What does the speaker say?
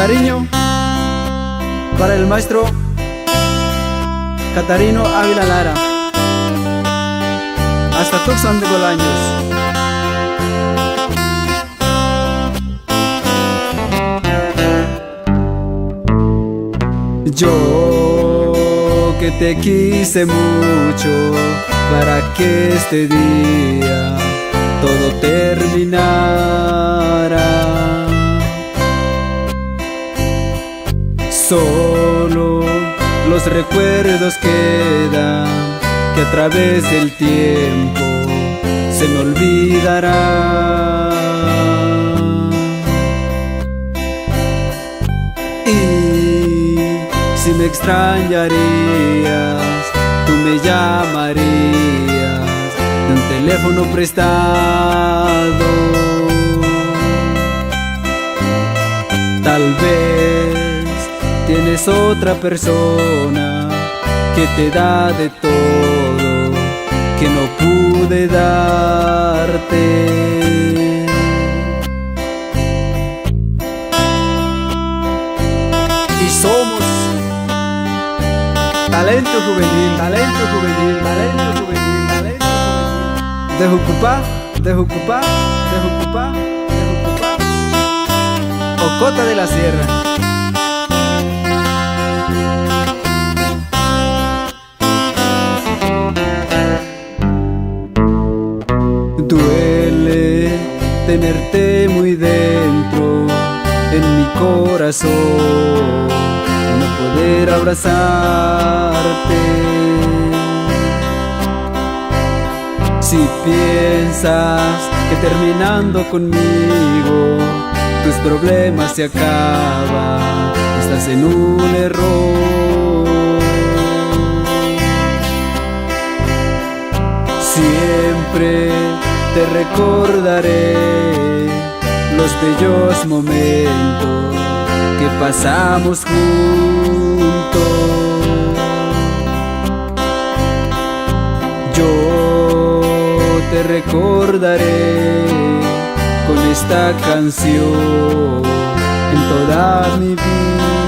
cariño para el maestro Catarino Ávila Lara, hasta Tuxpan de Bolaños. Yo que te quise mucho para que este día todo terminara. Solo los recuerdos quedan, que a través del tiempo se me olvidarán. Y si me extrañarías, tú me llamarías de un teléfono prestado. Tal vez tienes otra persona que te da de todo, que no pude darte. Y somos talento juvenil, talento juvenil, talento juvenil, talento juvenil. De Jucupá, de Jucupá, de Jucupá, de Jucupá, Ocota de la Sierra. Duele tenerte muy dentro en mi corazón, no poder abrazarte. Si piensas que terminando conmigo tus problemas se acaban, estás en un error. Siempre te recordaré los bellos momentos que pasamos juntos. Yo te recordaré con esta canción en toda mi vida.